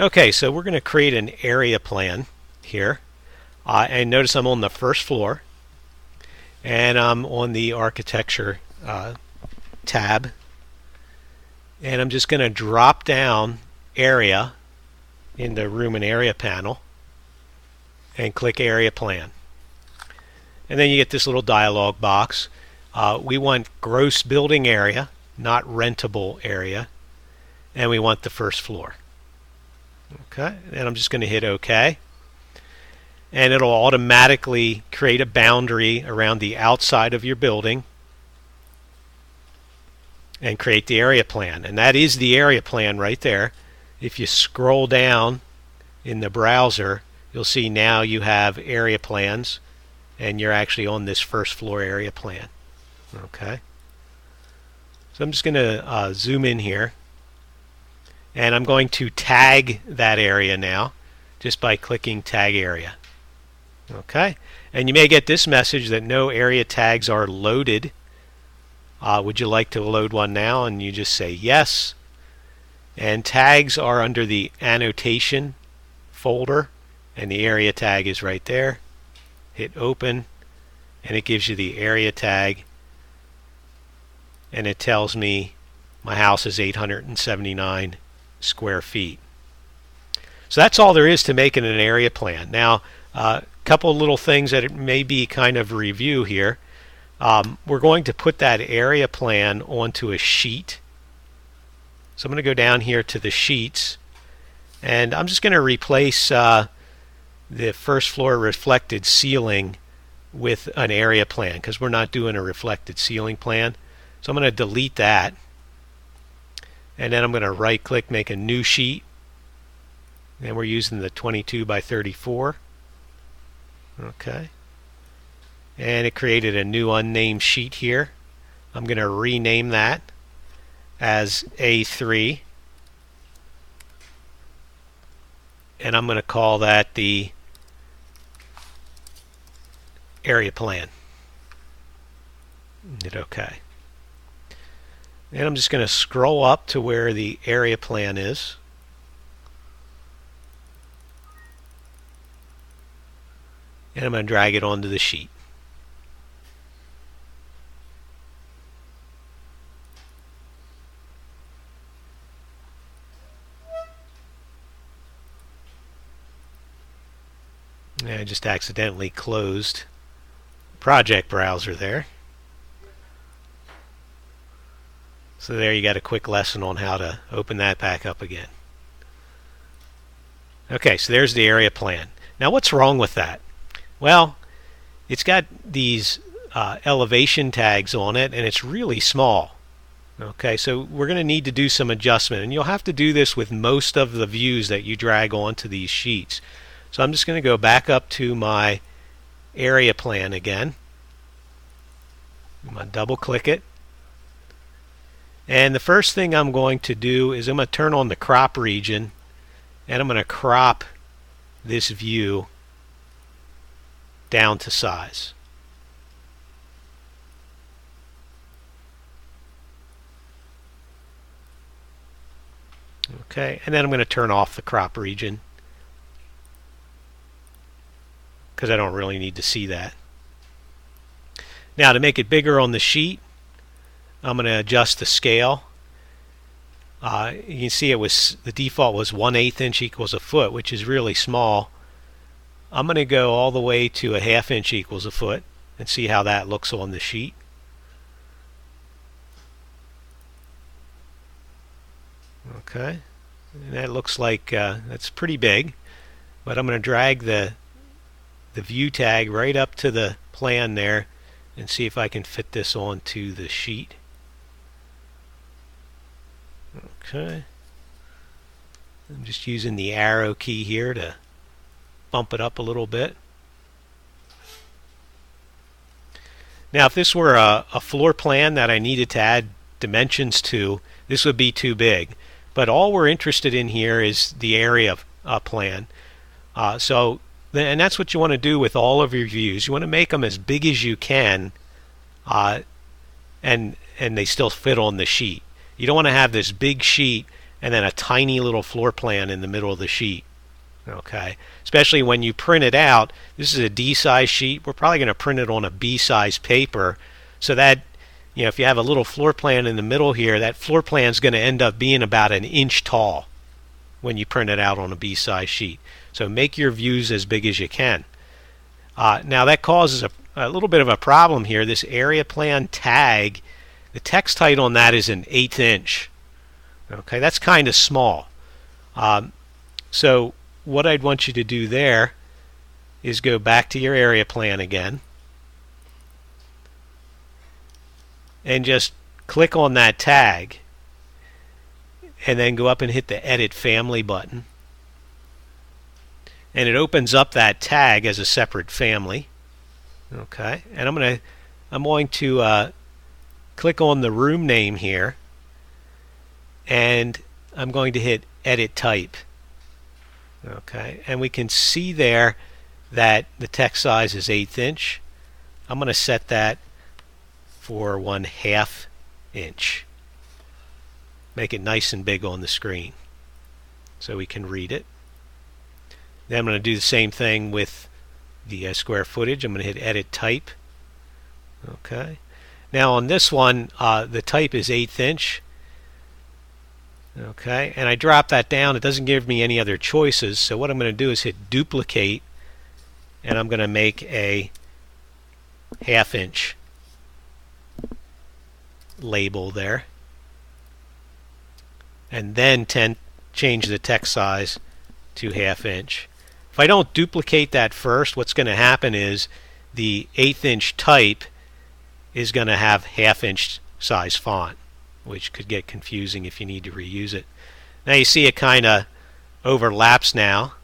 Okay, so we're going to create an area plan here. And notice I'm on the first floor and I'm on the architecture tab. And I'm just going to drop down area in the room and area panel and click area plan. And then you get this little dialog box. We want gross building area, not rentable area. And we want the first floor. Okay, and I'm just going to hit OK. And it'll automatically create a boundary around the outside of your building and create the area plan. And that is the area plan right there. If you scroll down in the browser, you'll see now you have area plans and you're actually on this first floor area plan. Okay. So I'm just going to zoom in here. And I'm going to tag that area now just by clicking tag area. Okay, and you may get this message that no area tags are loaded. Would you like to load one now? And you just say yes. And tags are under the annotation folder and the area tag is right there. Hit open and it gives you the area tag and it tells me my house is 879 square feet. So that's all there is to making an area plan. Now, a couple of little things that it may be kind of review here. We're going to put that area plan onto a sheet. So I'm going to go down here to the sheets and I'm just going to replace the first floor reflected ceiling with an area plan because we're not doing a reflected ceiling plan. So I'm going to delete that. And then I'm going to right click, make a new sheet. And we're using the 22 by 34. Okay. And it created a new unnamed sheet here. I'm going to rename that as A3. And I'm going to call that the area plan. Hit OK. And I'm just going to scroll up to where the area plan is. And I'm going to drag it onto the sheet. And I just accidentally closed project browser there. So there you got a quick lesson on how to open that back up again. Okay, so there's the area plan. Now what's wrong with that? Well, it's got these elevation tags on it and it's really small. Okay, so we're going to need to do some adjustment and you'll have to do this with most of the views that you drag onto these sheets. So I'm just going to go back up to my area plan again. I'm going to double click it. And the first thing I'm going to do is I'm going to turn on the crop region and I'm going to crop this view down to size. Okay, and then I'm going to turn off the crop region because I don't really need to see that. Now to make it bigger on the sheet, I'm going to adjust the scale. You can see it was the default was 1/8 inch equals a foot, which is really small. I'm going to go all the way to 1/2 inch equals a foot and see how that looks on the sheet. Okay, and that looks like that's pretty big, but I'm going to drag the view tag right up to the plan there and see if I can fit this onto the sheet. Okay, I'm just using the arrow key here to bump it up a little bit. Now if this were a floor plan that I needed to add dimensions to, this would be too big. But all we're interested in here is the area plan. And that's what you want to do with all of your views. You want to make them as big as you can, and they still fit on the sheet. You don't want to have this big sheet and then a tiny little floor plan in the middle of the sheet. Okay, especially when you print it out. This is a D size sheet. We're probably going to print it on a B size paper, so that if you have a little floor plan in the middle here, that floor plan is going to end up being about an inch tall when you print it out on a B size sheet. So make your views as big as you can. Now that causes a little bit of a problem here. This area plan tag, the text height on that is an 1/8 inch. Okay, that's kind of small. So what I'd want you to do there is go back to your area plan again and just click on that tag, and then go up and hit the Edit Family button, and it opens up that tag as a separate family. Okay, and I'm going to click on the room name here, and I'm going to hit Edit Type. Okay, and we can see there that the text size is 1/8 inch. I'm going to set that for 1/2 inch. Make it nice and big on the screen so we can read it. Then I'm going to do the same thing with the square footage. I'm going to hit Edit Type. Okay. Now on this one, the type is 1/8 inch. Okay, and I drop that down. It doesn't give me any other choices, so what I'm going to do is hit Duplicate, and I'm going to make a 1/2 inch label there, and then change the text size to 1/2 inch. If I don't duplicate that first, what's going to happen is the 1/8 inch type is going to have 1/2 inch size font, which could get confusing if you need to reuse it. Now you see it kind of overlaps now,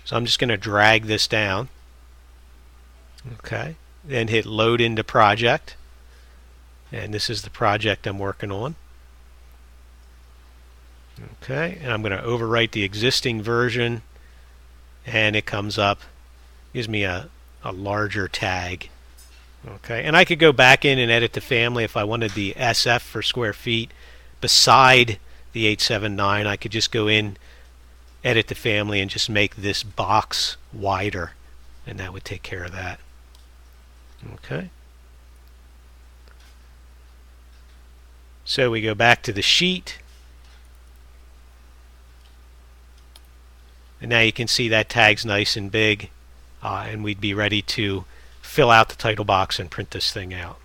so I'm just going to drag this down. Okay, then hit Load into Project, and this is the project I'm working on. Okay, and I'm going to overwrite the existing version, and it comes up, gives me a larger tag. Okay, and I could go back in and edit the family if I wanted the SF for square feet beside the 879. I could just go in, edit the family, and just make this box wider, and that would take care of that. Okay, so we go back to the sheet, and now you can see that tag's nice and big, and we'd be ready to fill out the title box and print this thing out.